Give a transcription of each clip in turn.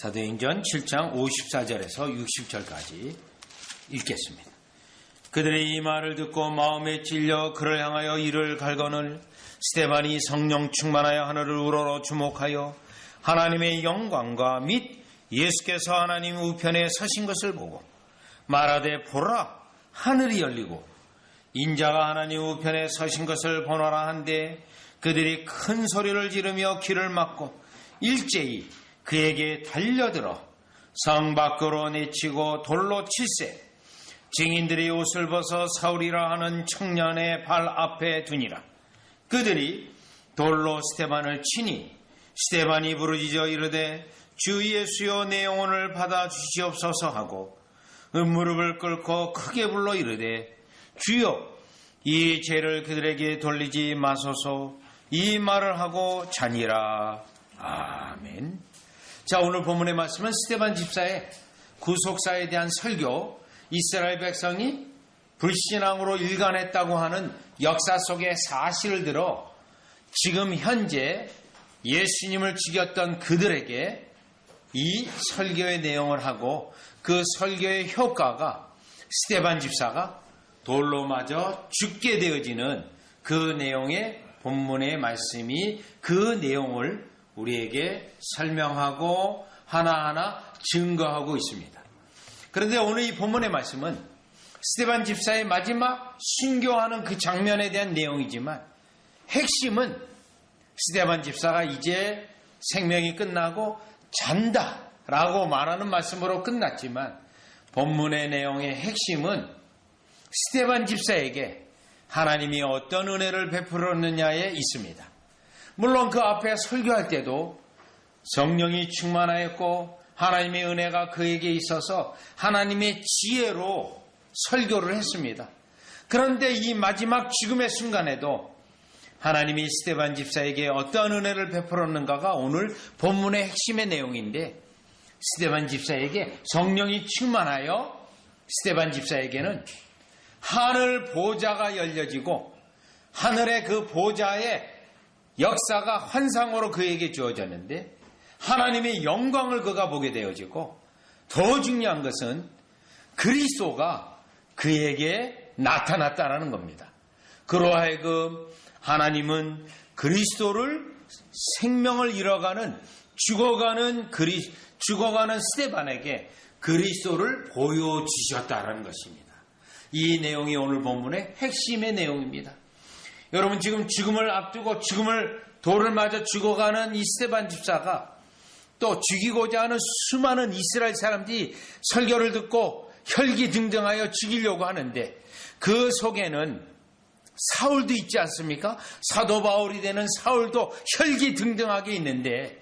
사도행전 7장 54절에서 60절까지 읽겠습니다. 그들의 이 말을 듣고 마음에 찔려 그를 향하여 이를 갈거늘 스데반이 성령 충만하여 하늘을 우러러 주목하여 하나님의 영광과 및 예수께서 하나님 우편에 서신 것을 보고 말하되 보라 하늘이 열리고 인자가 하나님 우편에 서신 것을 보노라 한데 그들이 큰 소리를 지르며 귀를 막고 일제히 그에게 달려들어 성 밖으로 내치고 돌로 칠세 증인들이 옷을 벗어 사울이라 하는 청년의 발 앞에 두니라. 그들이 돌로 스데반을 치니 스데반이 부르짖어 이르되 주 예수여 내 영혼을 받아 주시옵소서 하고 무릎을 꿇고 크게 불러 이르되 주여 이 죄를 그들에게 돌리지 마소서. 이 말을 하고 자니라. 아멘. 자, 오늘 본문의 말씀은 스데반 집사의 구속사에 대한 설교, 이스라엘 백성이 불신앙으로 일관했다고 하는 역사 속의 사실을 들어 지금 현재 예수님을 죽였던 그들에게 이 설교의 내용을 하고 그 설교의 효과가 스데반 집사가 돌로 맞아 죽게 되어지는 그 내용의 본문의 말씀이 그 내용을 우리에게 설명하고 하나하나 증거하고 있습니다. 그런데 오늘 이 본문의 말씀은 스데반 집사의 마지막 순교하는 그 장면에 대한 내용이지만 핵심은 스데반 집사가 이제 생명이 끝나고 잔다라고 말하는 말씀으로 끝났지만 본문의 내용의 핵심은 스데반 집사에게 하나님이 어떤 은혜를 베풀었느냐에 있습니다. 물론 그 앞에 설교할 때도 성령이 충만하였고 하나님의 은혜가 그에게 있어서 하나님의 지혜로 설교를 했습니다. 그런데 이 마지막 죽음의 순간에도 하나님이 스데반 집사에게 어떤 은혜를 베풀었는가가 오늘 본문의 핵심의 내용인데 스데반 집사에게 성령이 충만하여 스데반 집사에게는 하늘 보좌가 열려지고 하늘의 그 보좌의 역사가 환상으로 그에게 주어졌는데 하나님의 영광을 그가 보게 되어지고 더 중요한 것은 그리스도가 그에게 나타났다는 겁니다. 그러하여금 하나님은 그리스도를 생명을 잃어가는 죽어가는 스데반에게 그리스도를 보여주셨다는 것입니다. 이 내용이 오늘 본문의 핵심의 내용입니다. 여러분 지금 죽음을 앞두고 돌을 맞아 죽어가는 이 스데반 집사가 또 죽이고자 하는 수많은 이스라엘 사람들이 설교를 듣고 혈기등등하여 죽이려고 하는데 그 속에는 사울도 있지 않습니까? 사도 바울이 되는 사울도 혈기등등하게 있는데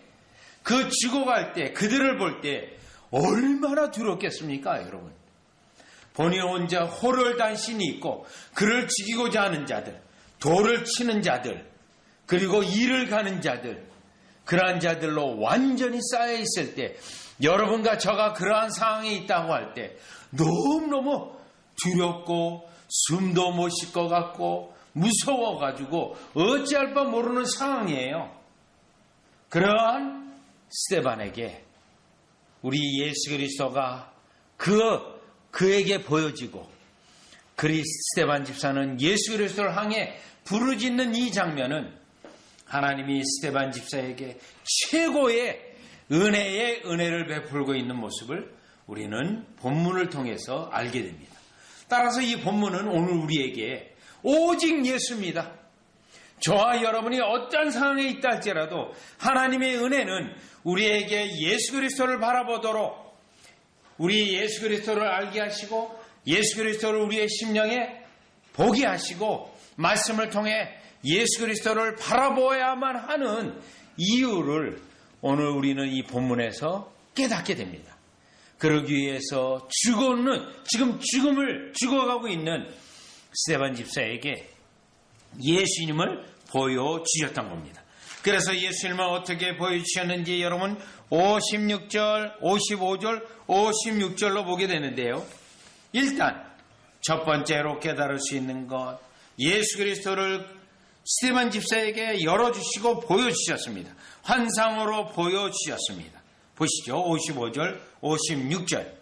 그 죽어갈 때 그들을 볼 때 얼마나 두렵겠습니까 여러분? 본인 혼자 호롤단신이 있고 그를 죽이고자 하는 자들, 돌을 치는 자들, 그리고 일을 가는 자들, 그러한 자들로 완전히 쌓여 있을 때 여러분과 저가 그러한 상황에 있다고 할 때 너무너무 두렵고 숨도 못 쉴 것 같고 무서워가지고 어찌할 바 모르는 상황이에요. 그러한 스데반에게 우리 예수 그리스도가 그에게 보여지고 스데반 집사는 예수 그리스도를 향해 부르짖는 이 장면은 하나님이 스데반 집사에게 최고의 은혜를 베풀고 있는 모습을 우리는 본문을 통해서 알게 됩니다. 따라서 이 본문은 오늘 우리에게 오직 예수입니다. 저와 여러분이 어떤 상황에 있다 할지라도 하나님의 은혜는 우리에게 예수 그리스도를 바라보도록 우리 예수 그리스도를 알게 하시고 예수 그리스도를 우리의 심령에 보게 하시고 말씀을 통해 예수 그리스도를 바라보아야만 하는 이유를 오늘 우리는 이 본문에서 깨닫게 됩니다. 그러기 위해서 지금 죽음을 죽어가고 있는 스데반 집사에게 예수님을 보여주셨던 겁니다. 그래서 예수님을 어떻게 보여주셨는지 여러분 56절, 55절, 56절로 보게 되는데요. 일단 첫 번째로 깨달을 수 있는 것, 예수 그리스도를 스데반 집사에게 열어주시고 보여주셨습니다. 환상으로 보여주셨습니다. 보시죠. 55절, 56절.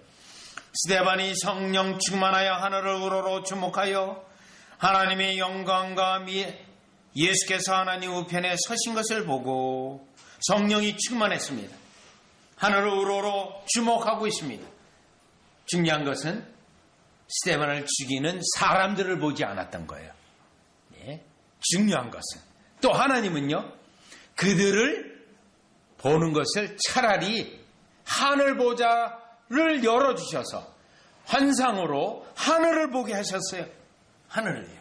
스데반이 성령 충만하여 하늘을 우러러 주목하여 하나님의 영광과 예수께서 하나님 우편에 서신 것을 보고 성령이 충만했습니다. 하늘을 우러러 주목하고 있습니다. 중요한 것은 스데반을 죽이는 사람들을 보지 않았던 거예요. 네. 중요한 것은 또 하나님은요, 그들을 보는 것을 차라리 하늘 보좌를 열어주셔서 환상으로 하늘을 보게 하셨어요. 하늘을요.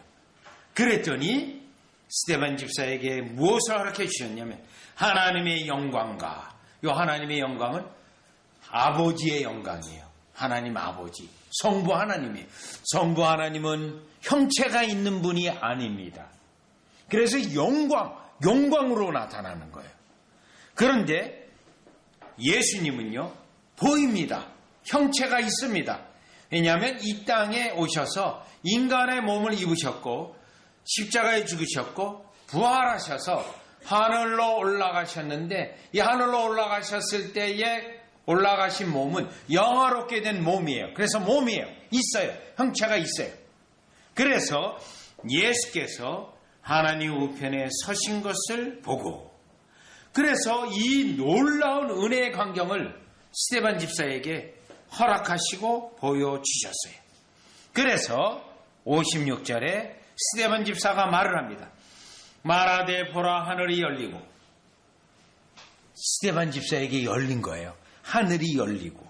그랬더니 스데반 집사에게 무엇을 허락해 주셨냐면 하나님의 영광과, 이 하나님의 영광은 아버지의 영광이에요. 하나님 아버지, 성부 하나님이에요. 성부 하나님은 형체가 있는 분이 아닙니다. 그래서 영광으로 나타나는 거예요. 그런데 예수님은요, 보입니다. 형체가 있습니다. 왜냐하면 이 땅에 오셔서 인간의 몸을 입으셨고 십자가에 죽으셨고 부활하셔서 하늘로 올라가셨는데, 이 하늘로 올라가셨을 때에 올라가신 몸은 영화롭게 된 몸이에요. 그래서 몸이에요. 있어요. 형체가 있어요. 그래서 예수께서 하나님 우편에 서신 것을 보고, 그래서 이 놀라운 은혜의 광경을 스데반 집사에게 허락하시고 보여주셨어요. 그래서 56절에 스데반 집사가 말을 합니다. 말하되 보라, 하늘이 열리고. 스데반 집사에게 열린 거예요. 하늘이 열리고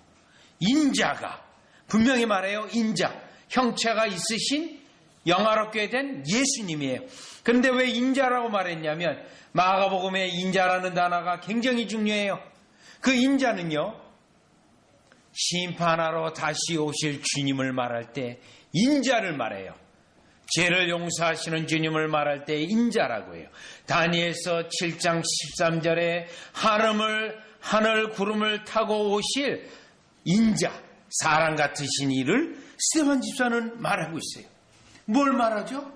인자가, 분명히 말해요. 인자, 형체가 있으신 영화롭게 된 예수님이에요. 그런데 왜 인자라고 말했냐면 마가복음에 인자라는 단어가 굉장히 중요해요. 그 인자는요, 심판하러 다시 오실 주님을 말할 때 인자를 말해요. 죄를 용서하시는 주님을 말할 때 인자라고 해요. 다니엘서 7장 13절에 하늘 구름을 타고 오실 인자, 사람 같으신 이를 스데반 집사는 말하고 있어요. 뭘 말하죠?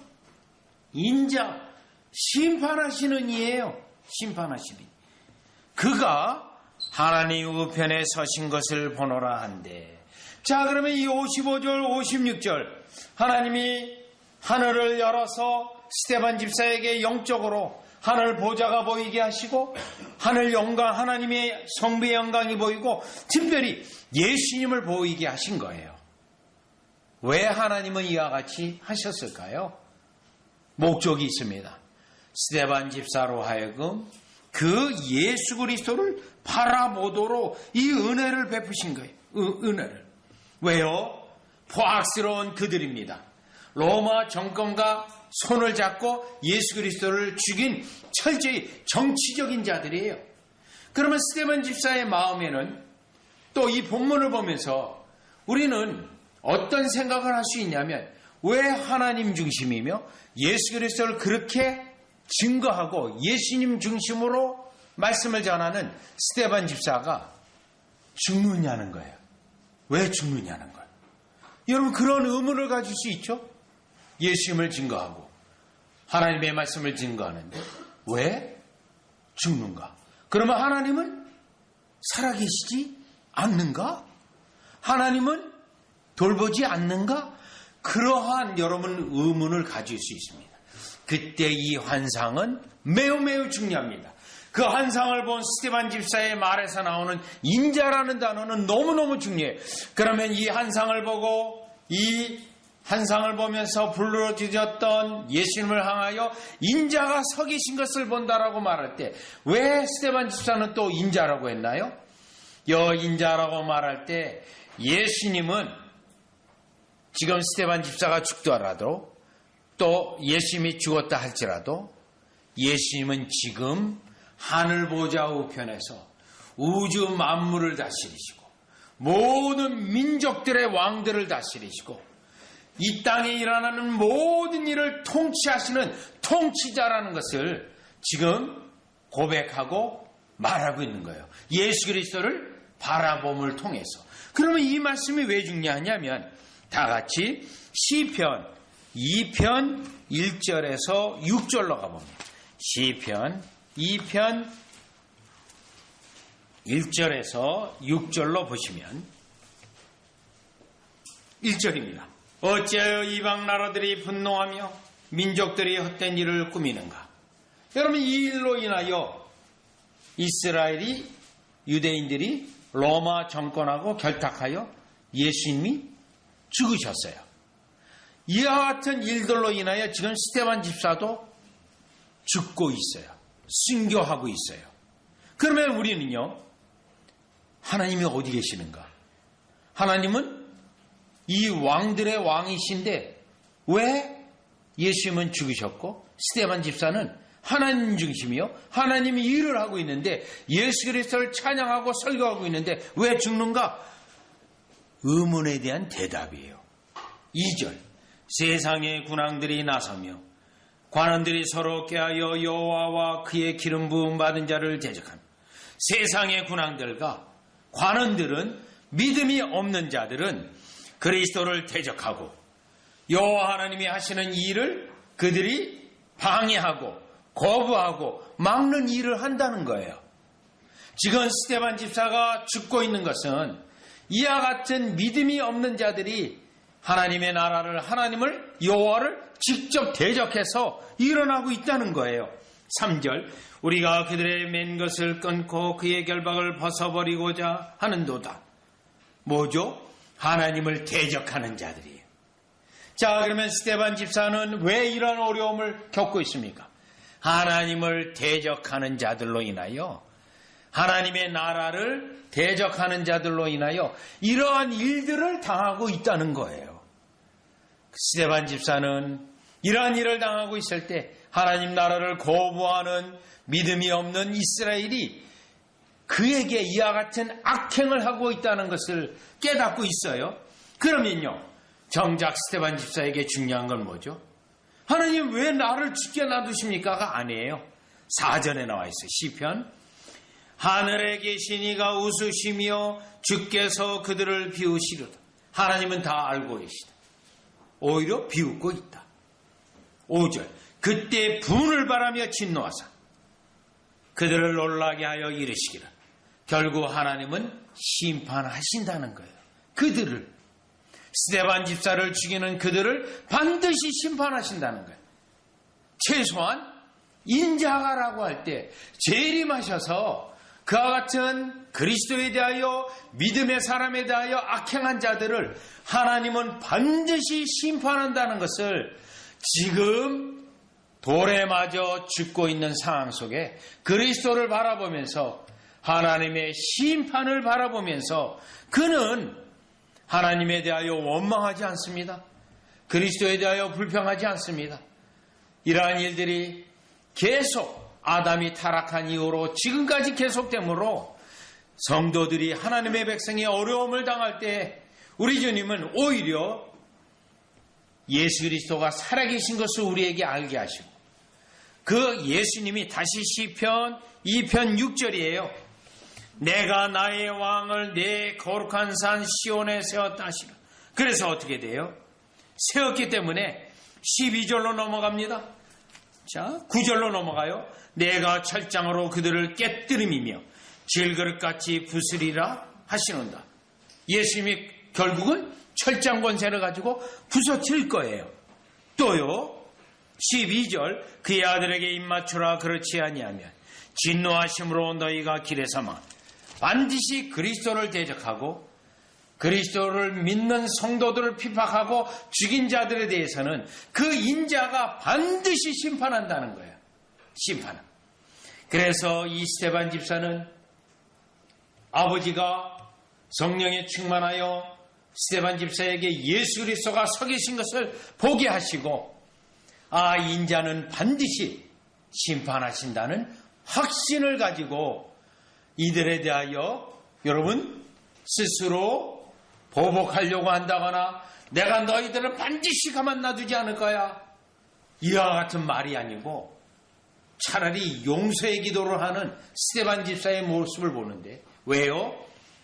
인자, 심판하시는 이예요. 심판하시는 이. 그가 하나님 우편에 서신 것을 보노라 한데, 자, 그러면 이 55절 56절 하나님이 하늘을 열어서 스데반 집사에게 영적으로 하늘 보좌가 보이게 하시고 하늘 영광, 하나님의 성부의 영광이 보이고 특별히 예수님을 보이게 하신 거예요. 왜 하나님은 이와 같이 하셨을까요? 목적이 있습니다. 스데반 집사로 하여금 그 예수 그리스도를 바라보도록 이 은혜를 베푸신 거예요. 은혜를. 왜요? 포악스러운 그들입니다. 로마 정권과 손을 잡고 예수 그리스도를 죽인 철저히 정치적인 자들이에요. 그러면 스데반 집사의 마음에는 또 이 본문을 보면서 우리는 어떤 생각을 할 수 있냐면, 왜 하나님 중심이며 예수 그리스도를 그렇게 증거하고 예수님 중심으로 말씀을 전하는 스데반 집사가 죽느냐는 거예요. 왜 죽느냐는 거예요. 여러분, 그런 의문을 가질 수 있죠? 예수님을 증거하고 하나님의 말씀을 증거하는데 왜 죽는가? 그러면 하나님은 살아계시지 않는가? 하나님은 돌보지 않는가? 그러한 여러분 의문을 가질 수 있습니다. 그때 이 환상은 매우 중요합니다. 그 환상을 본 스데반 집사의 말에서 나오는 인자라는 단어는 너무너무 중요해요. 그러면 이 환상을 보고 이 환상을 보면서 부르짖었던 예수님을 향하여 인자가 서 계신 것을 본다라고 말할 때 왜 스데반 집사는 또 인자라고 했나요? 인자라고 말할 때 예수님은 지금 스데반 집사가 죽더라도 또 예수님이 죽었다 할지라도 예수님은 지금 하늘 보좌 우편에서 우주 만물을 다스리시고 모든 민족들의 왕들을 다스리시고 이 땅에 일어나는 모든 일을 통치하시는 통치자라는 것을 지금 고백하고 말하고 있는 거예요. 예수 그리스도를 바라봄을 통해서. 그러면 이 말씀이 왜 중요하냐면 다 같이 시편 2편 1절에서 6절로 가봅니다. 시편 2편 1절에서 6절로 보시면 1절입니다. 어찌하여 이방 나라들이 분노하며 민족들이 헛된 일을 꾸미는가? 여러분, 이 일로 인하여 이스라엘이, 유대인들이 로마 정권하고 결탁하여 예수님이 죽으셨어요. 이와 같은 일들로 인하여 지금 스데반 집사도 죽고 있어요. 순교하고 있어요. 그러면 우리는요, 하나님이 어디 계시는가? 하나님은 이 왕들의 왕이신데 왜 예수님은 죽으셨고 스데반 집사는 하나님 중심이요, 하나님이 일을 하고 있는데 예수 그리스도를 찬양하고 설교하고 있는데 왜 죽는가? 의문에 대한 대답이에요. 2절, 세상의 군왕들이 나서며 관원들이 서로 꾀하여 여호와와 그의 기름 부음 받은 자를 대적하며. 세상의 군왕들과 관원들은, 믿음이 없는 자들은 그리스도를 대적하고 여호와 하나님이 하시는 일을 그들이 방해하고 거부하고 막는 일을 한다는 거예요. 지금 스데반 집사가 죽고 있는 것은 이와 같은 믿음이 없는 자들이 하나님의 나라를, 하나님을, 여호와를 직접 대적해서 일어나고 있다는 거예요. 3절, 우리가 그들의 맨 것을 끊고 그의 결박을 벗어버리고자 하는도다. 뭐죠? 하나님을 대적하는 자들이에요. 자, 그러면 스데반 집사는 왜 이런 어려움을 겪고 있습니까? 하나님을 대적하는 자들로 인하여, 하나님의 나라를 대적하는 자들로 인하여 이러한 일들을 당하고 있다는 거예요. 스데반 집사는 이러한 일을 당하고 있을 때 하나님 나라를 거부하는 믿음이 없는 이스라엘이 그에게 이와 같은 악행을 하고 있다는 것을 깨닫고 있어요. 그러면요, 정작 스데반 집사에게 중요한 건 뭐죠? 하나님 왜 나를 죽게 놔두십니까가 아니에요. 4절에 나와 있어요. 시편, 하늘에 계신 이가 웃으시며 주께서 그들을 비우시려다. 하나님은 다 알고 계시다. 오히려 비웃고 있다. 5절, 그때 분을 바라며 진노하사 그들을 놀라게 하여 이르시기를. 결국 하나님은 심판하신다는 거예요. 그들을, 스데반 집사를 죽이는 그들을 반드시 심판하신다는 거예요. 최소한 인자가라고 할 때 재림하셔서 그와 같은 그리스도에 대하여, 믿음의 사람에 대하여 악행한 자들을 하나님은 반드시 심판한다는 것을 지금 돌에 맞아 죽고 있는 상황 속에 그리스도를 바라보면서, 하나님의 심판을 바라보면서 그는 하나님에 대하여 원망하지 않습니다. 그리스도에 대하여 불평하지 않습니다. 이러한 일들이 계속 아담이 타락한 이후로 지금까지 계속되므로 성도들이, 하나님의 백성이 어려움을 당할 때 우리 주님은 오히려 예수 그리스도가 살아계신 것을 우리에게 알게 하시고, 그 예수님이, 다시 시편 2편 6절이에요. 내가 나의 왕을 내 거룩한 산 시온에 세웠다 하시라. 그래서 어떻게 돼요? 세웠기 때문에 12절로 넘어갑니다. 자, 9절로 넘어가요. 내가 철장으로 그들을 깨뜨림이며 질그릇같이 부수리라 하시는다. 예수님이 결국은 철장 권세를 가지고 부서뜨릴 거예요. 또요, 12절, 그의 아들에게 입맞추라. 그렇지 아니하면 진노하심으로 너희가 길에 서마. 반드시 그리스도를 대적하고 그리스도를 믿는 성도들을 핍박하고 죽인 자들에 대해서는 그 인자가 반드시 심판한다는 거예요. 심판. 그래서 이 스데반 집사는 아버지가 성령에 충만하여 스데반 집사에게 예수 그리스도가 서 계신 것을 보게 하시고, 아, 인자는 반드시 심판하신다는 확신을 가지고 이들에 대하여, 여러분, 스스로 보복하려고 한다거나 내가 너희들을 반드시 가만 놔두지 않을 거야, 이와 같은 말이 아니고 차라리 용서의 기도를 하는 스데반 집사의 모습을 보는데, 왜요?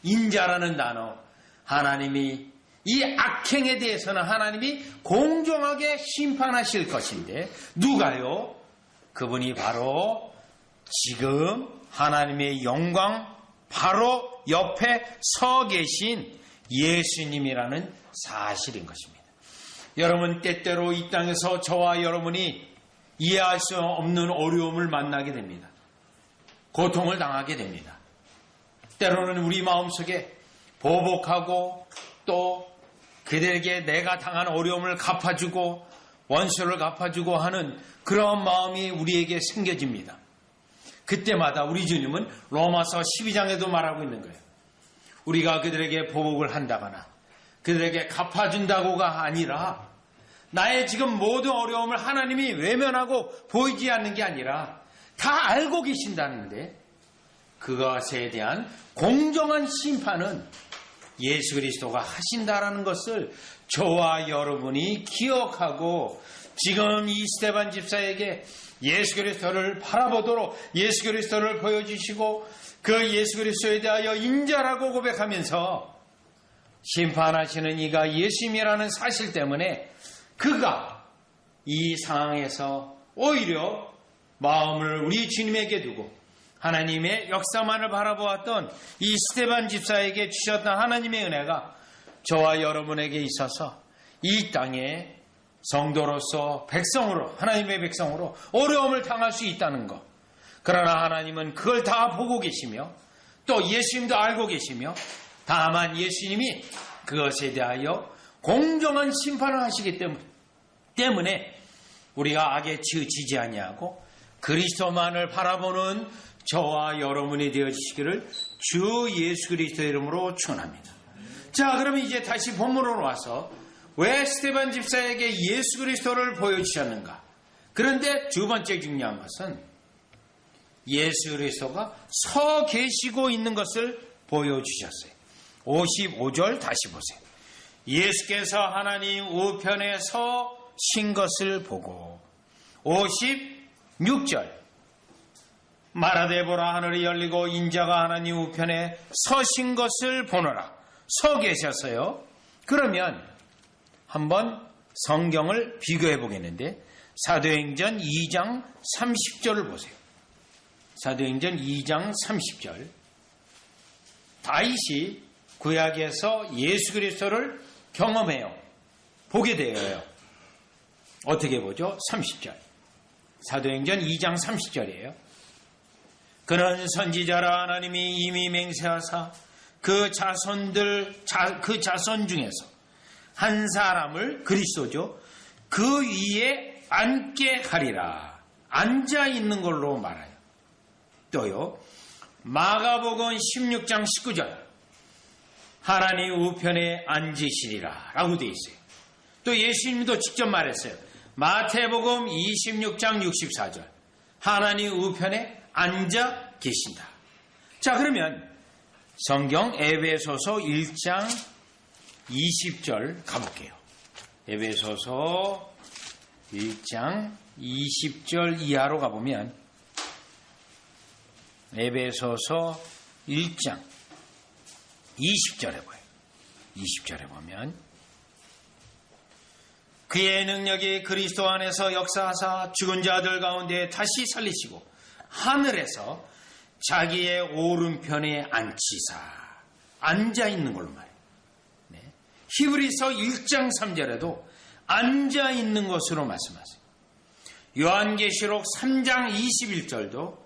인자라는 단어, 하나님이 이 악행에 대해서는 하나님이 공정하게 심판하실 것인데, 누가요? 그분이 바로 지금 하나님의 영광, 바로 옆에 서 계신 예수님이라는 사실인 것입니다. 여러분, 때때로 이 땅에서 저와 여러분이 이해할 수 없는 어려움을 만나게 됩니다. 고통을 당하게 됩니다. 때로는 우리 마음속에 보복하고 또 그들에게 내가 당한 어려움을 갚아주고 원수를 갚아주고 하는 그런 마음이 우리에게 생겨집니다. 그때마다 우리 주님은 로마서 12장에도 말하고 있는 거예요. 우리가 그들에게 보복을 한다거나 그들에게 갚아준다고가 아니라 나의 지금 모든 어려움을 하나님이 외면하고 보이지 않는 게 아니라 다 알고 계신다는데 그것에 대한 공정한 심판은 예수 그리스도가 하신다라는 것을 저와 여러분이 기억하고 지금 이 스데반 집사에게 예수 그리스도를 바라보도록 예수 그리스도를 보여주시고 그 예수 그리스도에 대하여 인자라고 고백하면서 심판하시는 이가 예수님이라는 사실 때문에 그가 이 상황에서 오히려 마음을 우리 주님에게 두고 하나님의 역사만을 바라보았던 이 스데반 집사에게 주셨던 하나님의 은혜가 저와 여러분에게 있어서 이 땅에 성도로서 백성으로 하나님의 백성으로 어려움을 당할 수 있다는 것. 그러나 하나님은 그걸 다 보고 계시며 또 예수님도 알고 계시며 다만 예수님이 그것에 대하여 공정한 심판을 하시기 때문에 우리가 악에 치우치지 아니하고 그리스도만을 바라보는 저와 여러분이 되어주시기를 주 예수 그리스도의 이름으로 축원합니다. 자, 그러면 이제 다시 본문으로 와서 왜 스데반 집사에게 예수 그리스도를 보여주셨는가? 그런데 두 번째 중요한 것은 예수 그리스도가 서 계시고 있는 것을 보여주셨어요. 55절 다시 보세요. 예수께서 하나님 우편에 서신 것을 보고 56절 말하되 보라 하늘이 열리고 인자가 하나님 우편에 서신 것을 보노라. 서 계셨어요. 그러면 한번 성경을 비교해 보겠는데 사도행전 2장 30절을 보세요. 사도행전 2장 30절 다윗이 구약에서 예수 그리스도를 경험해요. 보게 되어요. 어떻게 보죠? 30절 사도행전 2장 30절이에요. 그는 선지자라 하나님이 이미 맹세하사 그 자손 중에서 한 사람을 그리스도죠. 그 위에 앉게 하리라. 앉아 있는 걸로 말해요. 또요. 마가복음 16장 19절 하나님 우편에 앉으시리라 라고 되어 있어요. 또 예수님도 직접 말했어요. 마태복음 26장 64절 하나님 우편에 앉아 계신다. 자, 그러면 성경 에베소서 1장 20절 가볼게요. 에베소서 1장 20절 이하로 가보면 에베소서 1장 20절에 보여요. 20절에 보면 그의 능력이 그리스도 안에서 역사하사 죽은 자들 가운데 다시 살리시고 하늘에서 자기의 오른편에 앉히사 앉아있는 걸로 말해요. 네. 히브리서 1장 3절에도 앉아있는 것으로 말씀하세요. 요한계시록 3장 21절도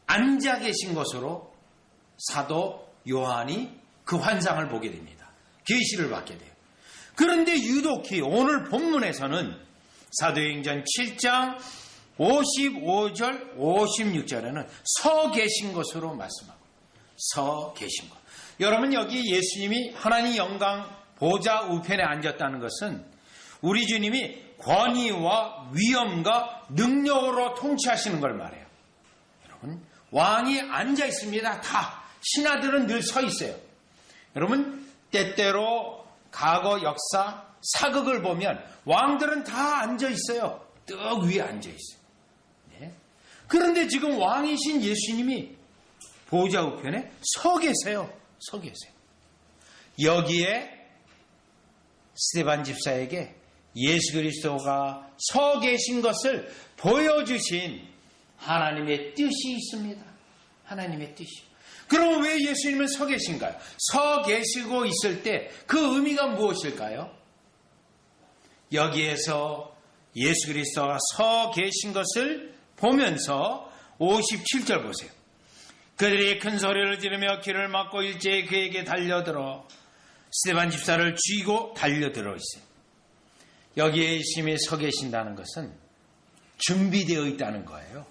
앉아 계신 것으로 사도 요한이 그 환상을 보게 됩니다. 계시를 받게 돼요. 그런데 유독히 오늘 본문에서는 사도행전 7장 55절 56절에는 서 계신 것으로 말씀하고 서 계신 것. 여러분, 여기 예수님이 하나님 영광 보좌 우편에 앉았다는 것은 우리 주님이 권위와 위엄과 능력으로 통치하시는 걸 말해요. 여러분, 왕이 앉아 있습니다. 다 신하들은 늘 서 있어요. 여러분, 때때로 과거 역사 사극을 보면 왕들은 다 앉아 있어요. 떡 위에 앉아 있어요. 네. 그런데 지금 왕이신 예수님이 보좌 우편에 서 계세요. 서 계세요. 여기에 스데반 집사에게 예수 그리스도가 서 계신 것을 보여주신 하나님의 뜻이 있습니다. 하나님의 뜻이. 그럼 왜 예수님은 서 계신가요? 서 계시고 있을 때 그 의미가 무엇일까요? 여기에서 예수 그리스도가 서 계신 것을 보면서 57절 보세요. 그들이 큰 소리를 지르며 길을 막고 일제히 그에게 달려들어 스데반 집사를 쥐고 달려들어 있어요. 여기에 예수님이 서 계신다는 것은 준비되어 있다는 거예요.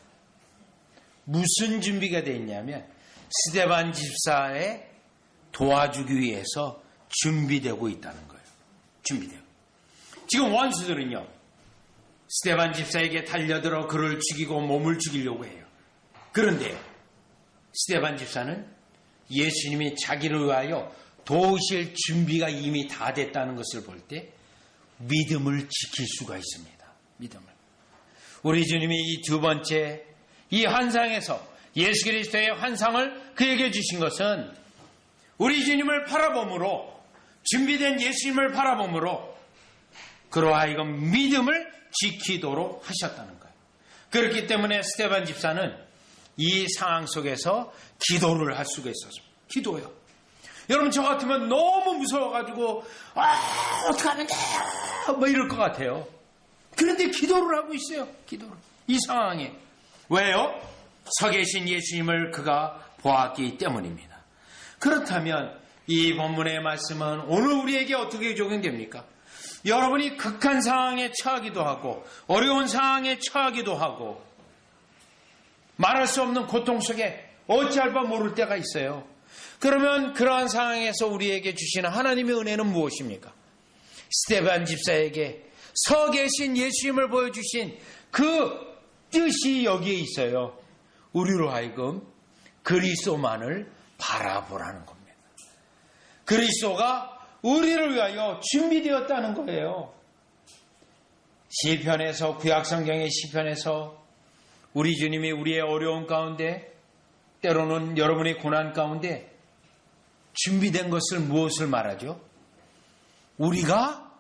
무슨 준비가 되어 있냐면 스데반 집사에 도와주기 위해서 준비되고 있다는 거예요. 준비되고. 지금 원수들은요, 스데반 집사에게 달려들어 그를 죽이고 몸을 죽이려고 해요. 그런데 스데반 집사는 예수님이 자기를 위하여 도우실 준비가 이미 다 됐다는 것을 볼 때 믿음을 지킬 수가 있습니다. 믿음을. 우리 주님이 이 두 번째 이 환상에서 예수 그리스도의 환상을 그에게 주신 것은 우리 주님을 바라봄으로, 준비된 예수님을 바라봄으로 그로 하여금 믿음을 지키도록 하셨다는 거예요. 그렇기 때문에 스데반 집사는 이 상황 속에서 기도를 할 수가 있었습니다. 기도요. 여러분, 저 같으면 너무 무서워가지고 어떻게 하면 돼요? 뭐 이럴 것 같아요. 그런데 기도를 하고 있어요. 기도를. 이 상황에. 왜요? 서 계신 예수님을 그가 보았기 때문입니다. 그렇다면 이 본문의 말씀은 오늘 우리에게 어떻게 적용됩니까? 여러분이 극한 상황에 처하기도 하고 어려운 상황에 처하기도 하고 말할 수 없는 고통 속에 어찌할 바 모를 때가 있어요. 그러면 그러한 상황에서 우리에게 주시는 하나님의 은혜는 무엇입니까? 스데반 집사에게 서 계신 예수님을 보여주신 그 뜻이 여기에 있어요. 우리로 하여금 그리스도만을 바라보라는 겁니다. 그리스도가 우리를 위하여 준비되었다는 거예요. 시편에서, 구약성경의 시편에서 우리 주님이 우리의 어려운 가운데, 때로는 여러분의 고난 가운데 준비된 것을 무엇을 말하죠? 우리가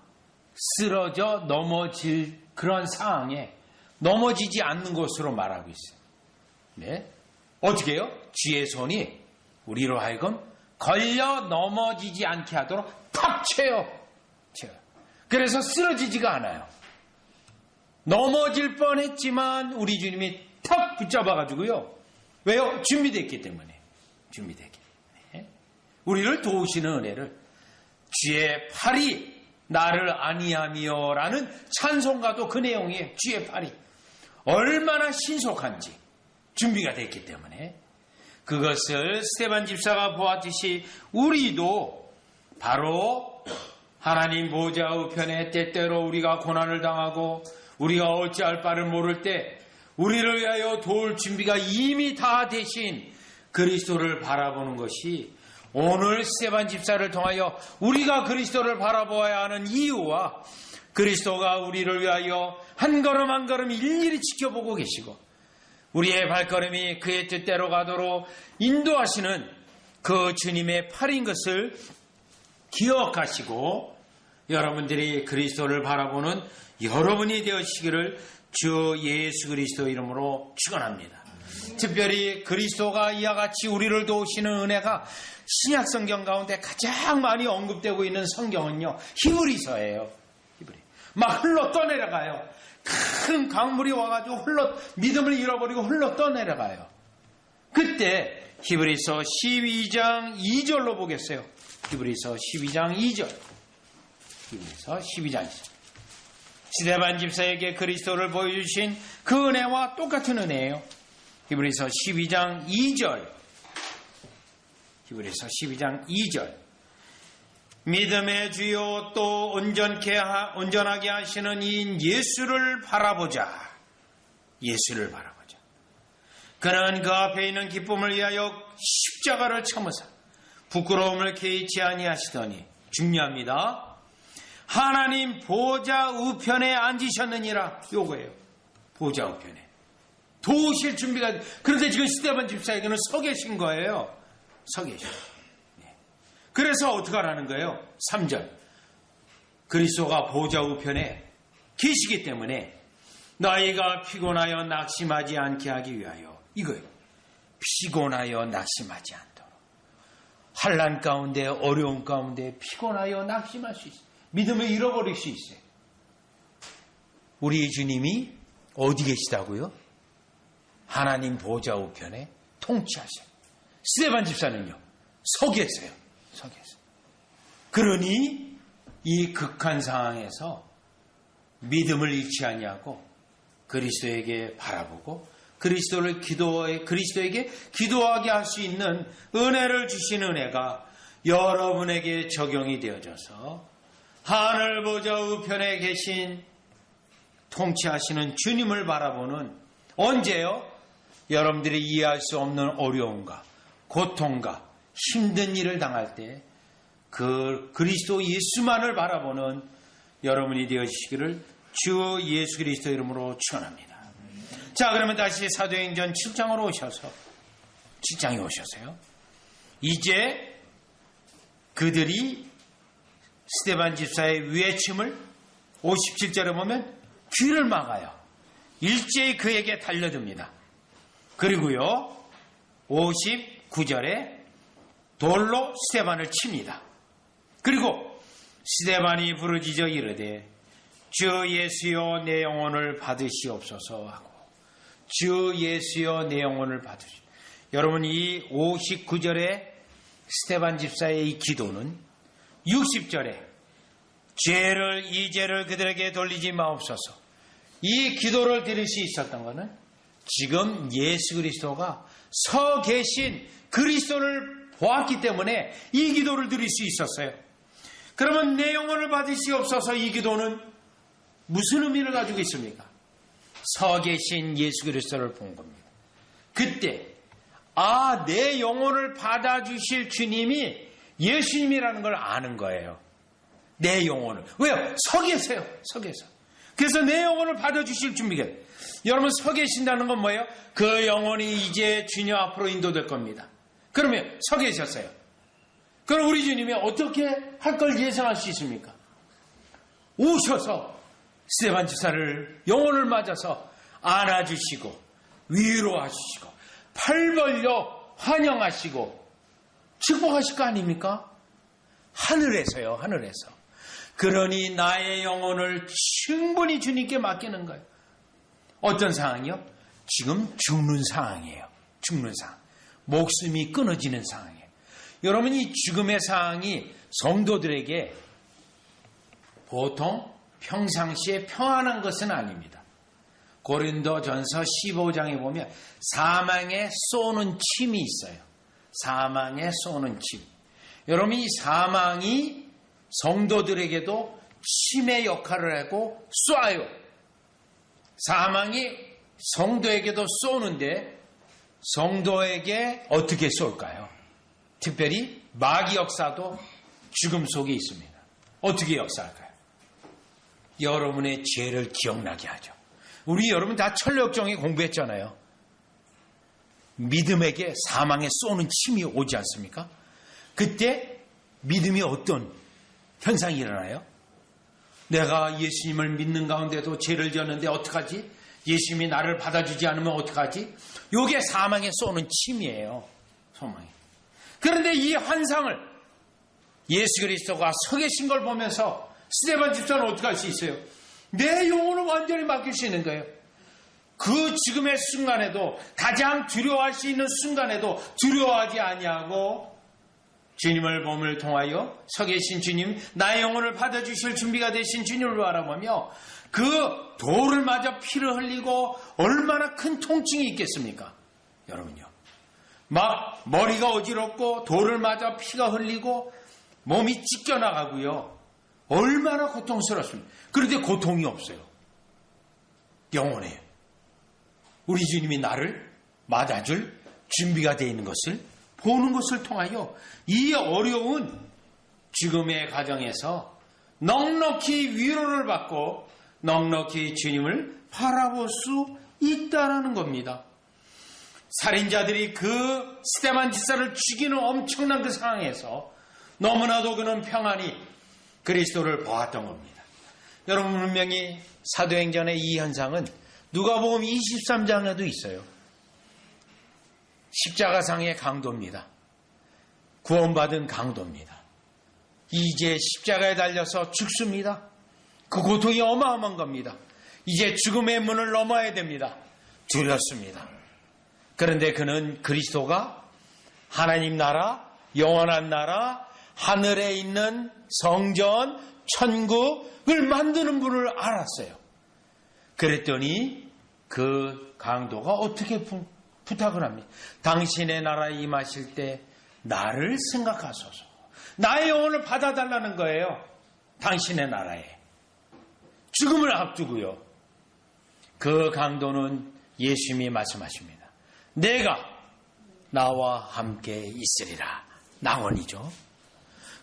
쓰러져 넘어질 그런 상황에 넘어지지 않는 것으로 말하고 있어요. 네. 어떻게 해요? 주의 손이 우리로 하여금 걸려 넘어지지 않게 하도록 탁 쳐요. 그래서 쓰러지지가 않아요. 넘어질 뻔했지만 우리 주님이 탁 붙잡아가지고요. 왜요? 준비됐기 때문에. 준비됐기 때문에. 우리를 도우시는 은혜를 주의 팔이 나를 아니하며 라는 찬송가도 그 내용이에요. 주의 팔이 얼마나 신속한지 준비가 됐기 때문에 그것을 스데반 집사가 보았듯이 우리도 바로 하나님 보좌 우편에 때때로 우리가 고난을 당하고 우리가 어찌할 바를 모를 때 우리를 위하여 도울 준비가 이미 다 되신 그리스도를 바라보는 것이 오늘 스데반 집사를 통하여 우리가 그리스도를 바라보아야 하는 이유와 그리스도가 우리를 위하여 한 걸음 한 걸음 일일이 지켜보고 계시고 우리의 발걸음이 그의 뜻대로 가도록 인도하시는 그 주님의 팔인 것을 기억하시고 여러분들이 그리스도를 바라보는 여러분이 되시기를 주 예수 그리스도 이름으로 축원합니다. 특별히 그리스도가 이와 같이 우리를 도우시는 은혜가 신약 성경 가운데 가장 많이 언급되고 있는 성경은요, 히브리서예요. 막 흘러 떠내려가요. 큰 강물이 와가지고 믿음을 잃어버리고 흘러 떠내려가요. 그때 히브리서 12장 2절로 보겠어요. 히브리서 12장 2절. 히브리서 12장 2절. 스데반 집사에게 그리스도를 보여주신 그 은혜와 똑같은 은혜예요. 히브리서 12장 2절. 히브리서 12장 2절. 믿음의 주요 또 온전하게 하시는 이인 예수를 바라보자. 예수를 바라보자. 그는 그 앞에 있는 기쁨을 위하여 십자가를 참으사 부끄러움을 개의치 아니하시더니, 중요합니다. 하나님 보좌 우편에 앉으셨느니라. 요거예요. 보좌 우편에. 도우실 준비가. 그런데 지금 스데반 집사에게는 서 계신 거예요. 서 계셔. 그래서 어떻게 하라는 거예요? 3절. 그리스도가 보좌 우편에 계시기 때문에 너희가 피곤하여 낙심하지 않게 하기 위하여. 이거예요. 피곤하여 낙심하지 않도록. 환난 가운데, 어려움 가운데 피곤하여 낙심할 수 있어요. 믿음을 잃어버릴 수 있어요. 우리 주님이 어디 계시다고요? 하나님 보좌 우편에 통치하셔요. 스데반 집사는요, 서 계세요. 그러니 이 극한 상황에서 믿음을 잃지 아니하고 그리스도에게 바라보고 그리스도에게 기도하게 할 수 있는 은혜를 주신 은혜가 여러분에게 적용이 되어져서 하늘 보좌 우편에 계신 통치하시는 주님을 바라보는, 언제요? 여러분들이 이해할 수 없는 어려움과 고통과 힘든 일을 당할 때 그 그리스도 예수만을 바라보는 여러분이 되어주시기를 주 예수 그리스도 이름으로 축원합니다. 자, 그러면 다시 사도행전 7장으로 오셔서 7장에 오셔서요. 이제 그들이 스데반 집사의 외침을 57절에 보면 귀를 막아요. 일제히 그에게 달려듭니다. 그리고요 59절에 돌로 스데반을 칩니다. 그리고 스데반이 부르짖어 이르되 주 예수여 내 영혼을 받으시옵소서 하고, 주 예수여 내 영혼을 받으시옵소서. 여러분, 이 59절에 스데반 집사의 이 기도는 60절에 이 죄를 그들에게 돌리지 마옵소서, 이 기도를 드릴 수 있었던 것은 지금 예수 그리스도가 서 계신 그리스도를 보았기 때문에 이 기도를 드릴 수 있었어요. 그러면 내 영혼을 받으시옵소서, 이 기도는 무슨 의미를 가지고 있습니까? 서 계신 예수 그리스도를 본 겁니다. 그때 내 영혼을 받아주실 주님이 예수님이라는 걸 아는 거예요. 내 영혼을. 왜요? 서 계세요. 서 계세요. 그래서 내 영혼을 받아주실 준비가 돼요. 여러분, 서 계신다는 건 뭐예요? 그 영혼이 이제 주님 앞으로 인도될 겁니다. 그러면 서 계셨어요. 그럼 우리 주님이 어떻게 할 걸 예상할 수 있습니까? 오셔서 스데반 집사를 영혼을 맞아서 안아주시고 위로하시고 팔 벌려 환영하시고 축복하실 거 아닙니까? 하늘에서요, 하늘에서. 그러니 나의 영혼을 충분히 주님께 맡기는 거예요. 어떤 상황이요? 지금 죽는 상황이에요. 죽는 상황. 목숨이 끊어지는 상황이에요. 여러분, 이 죽음의 상황이 성도들에게 보통 평상시에 평안한 것은 아닙니다. 고린도전서 15장에 보면 사망에 쏘는 침이 있어요. 사망에 쏘는 침. 여러분, 이 사망이 성도들에게도 침의 역할을 하고 쏴요. 사망이 성도에게도 쏘는데 성도에게 어떻게 쏠까요? 특별히 마귀 역사도 죽음 속에 있습니다. 어떻게 역사할까요? 여러분의 죄를 기억나게 하죠. 우리 여러분 다 천력정에 공부했잖아요. 믿음에게 사망에 쏘는 침이 오지 않습니까? 그때 믿음이 어떤 현상이 일어나요? 내가 예수님을 믿는 가운데도 죄를 지었는데 어떡하지? 예수님이 나를 받아주지 않으면 어떡하지? 이게 사망에 쏘는 침이에요. 소망이. 그런데 이 환상을 예수 그리스도가 서 계신 걸 보면서 스데반 집사는 어떻게 할 수 있어요? 내 영혼을 완전히 맡길 수 있는 거예요. 그 지금의 순간에도, 가장 두려워할 수 있는 순간에도 두려워하지 아니하고 주님을 몸을 통하여 서 계신 주님, 나의 영혼을 받아주실 준비가 되신 주님을 바라보며 그 돌을 맞아 피를 흘리고 얼마나 큰 통증이 있겠습니까? 여러분요. 막 머리가 어지럽고 돌을 맞아 피가 흘리고 몸이 찢겨나가고요. 얼마나 고통스럽습니까? 그런데 고통이 없어요. 영원해요. 우리 주님이 나를 맞아줄 준비가 되어 있는 것을 보는 것을 통하여 이 어려운 죽음의 과정에서 넉넉히 위로를 받고 넉넉히 주님을 바라볼 수 있다는 겁니다. 살인자들이 그 스데반 집사를 죽이는 엄청난 그 상황에서 너무나도 그는 평안히 그리스도를 보았던 겁니다. 여러분, 분명히 사도행전의 이 현상은 누가복음 23장에도 있어요. 십자가상의 강도입니다. 구원받은 강도입니다. 이제 십자가에 달려서 죽습니다. 그 고통이 어마어마한 겁니다. 이제 죽음의 문을 넘어야 됩니다. 두렵습니다. 그런데 그는 그리스도가 하나님 나라, 영원한 나라, 하늘에 있는 성전, 천국을 만드는 분을 알았어요. 그랬더니 그 강도가 어떻게 부탁을 합니까? 당신의 나라에 임하실 때 나를 생각하소서. 나의 영혼을 받아달라는 거예요. 당신의 나라에. 죽음을 앞두고요. 그 강도는 예수님이 말씀하십니다. 내가 나와 함께 있으리라. 낭언이죠.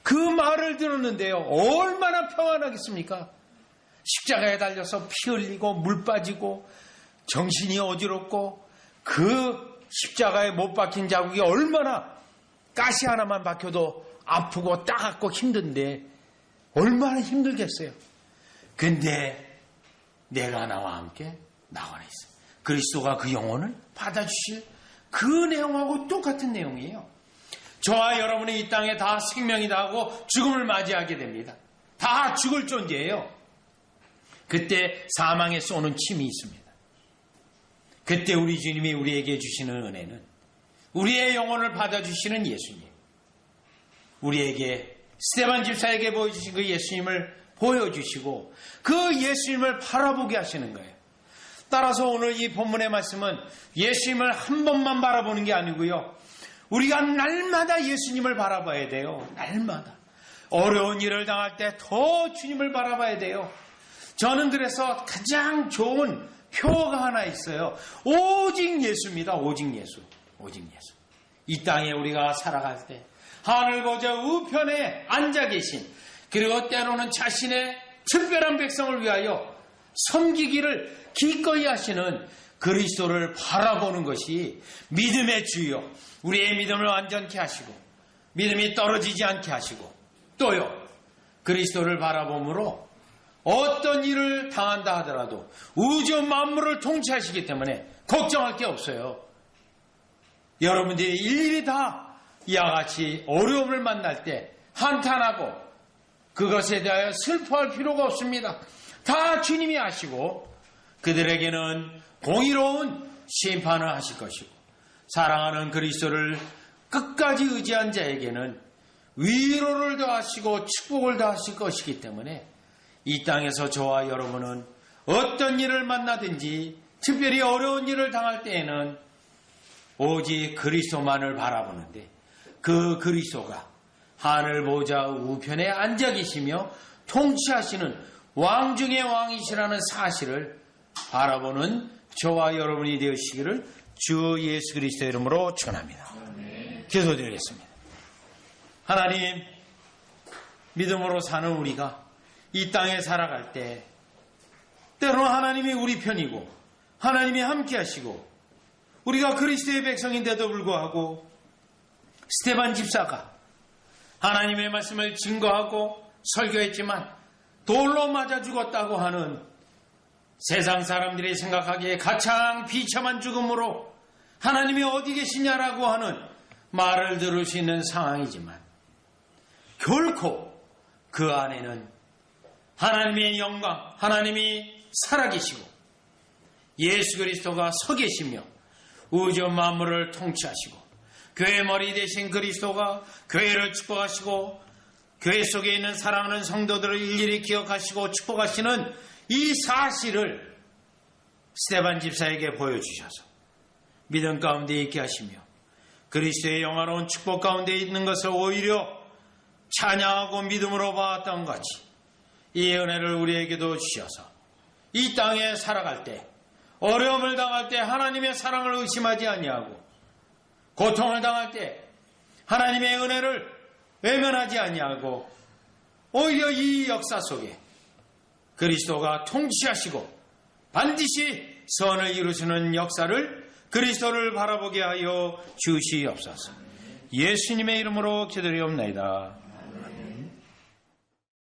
그 말을 들었는데요. 얼마나 평안하겠습니까? 십자가에 달려서 피 흘리고 물 빠지고 정신이 어지럽고 그 십자가에 못 박힌 자국이 얼마나 가시 하나만 박혀도 아프고 따갑고 힘든데 얼마나 힘들겠어요. 근데 내가 나와 함께 나와 있어요. 그리스도가 그 영혼을 받아주실 그 내용하고 똑같은 내용이에요. 저와 여러분이 이 땅에 다 생명이다 하고 죽음을 맞이하게 됩니다. 다 죽을 존재예요. 그때 사망에 쏘는 침이 있습니다. 그때 우리 주님이 우리에게 주시는 은혜는 우리의 영혼을 받아주시는 예수님, 우리에게 스데반 집사에게 보여주신 그 예수님을 보여주시고 그 예수님을 바라보게 하시는 거예요. 따라서 오늘 이 본문의 말씀은 예수님을 한 번만 바라보는 게 아니고요. 우리가 날마다 예수님을 바라봐야 돼요. 날마다. 어려운 일을 당할 때 더 주님을 바라봐야 돼요. 저는 그래서 가장 좋은 표어가 하나 있어요. 오직 예수입니다. 오직 예수. 오직 예수. 이 땅에 우리가 살아갈 때 하늘 보좌 우편에 앉아 계신, 그리고 때로는 자신의 특별한 백성을 위하여 섬기기를 기꺼이 하시는 그리스도를 바라보는 것이 믿음의 주요, 우리의 믿음을 완전케 하시고 믿음이 떨어지지 않게 하시고, 또요 그리스도를 바라봄으로 어떤 일을 당한다 하더라도 우주 만물을 통치하시기 때문에 걱정할 게 없어요. 여러분들이 일일이 다 이와 같이 어려움을 만날 때 한탄하고 그것에 대하여 슬퍼할 필요가 없습니다. 다 주님이 아시고 그들에게는 공의로운 심판을 하실 것이고, 사랑하는 그리스도를 끝까지 의지한 자에게는 위로를 더하시고 축복을 더하실 것이기 때문에 이 땅에서 저와 여러분은 어떤 일을 만나든지 특별히 어려운 일을 당할 때에는 오직 그리스도만을 바라보는데, 그 그리스도가 하늘 보좌 우편에 앉아 계시며 통치하시는 왕 중의 왕이시라는 사실을 바라보는 저와 여러분이 되시기를 주 예수 그리스도의 이름으로 축원합니다. 기도드리겠습니다. 하나님, 믿음으로 사는 우리가 이 땅에 살아갈 때 때로는 하나님이 우리 편이고 하나님이 함께 하시고, 우리가 그리스도의 백성인데도 불구하고 스데반 집사가 하나님의 말씀을 증거하고 설교했지만 돌로 맞아 죽었다고 하는 세상 사람들이 생각하기에 가장 비참한 죽음으로 하나님이 어디 계시냐라고 하는 말을 들을 수 있는 상황이지만, 결코 그 안에는 하나님의 영광, 하나님이 살아계시고 예수 그리스도가 서 계시며 우주 만물을 통치하시고 교회 머리 되신 그리스도가 교회를 축복하시고 교회 속에 있는 사랑하는 성도들을 일일이 기억하시고 축복하시는 이 사실을 스데반 집사에게 보여주셔서 믿음 가운데 있게 하시며 그리스도의 영화로운 축복 가운데 있는 것을 오히려 찬양하고 믿음으로 봐왔던 같이 이 은혜를 우리에게도 주셔서 이 땅에 살아갈 때, 어려움을 당할 때 하나님의 사랑을 의심하지 아니하고, 고통을 당할 때 하나님의 은혜를 외면하지 아니하고, 오히려 이 역사 속에 그리스도가 통치하시고 반드시 선을 이루시는 역사를, 그리스도를 바라보게 하여 주시옵소서. 예수님의 이름으로 기도드리옵나이다.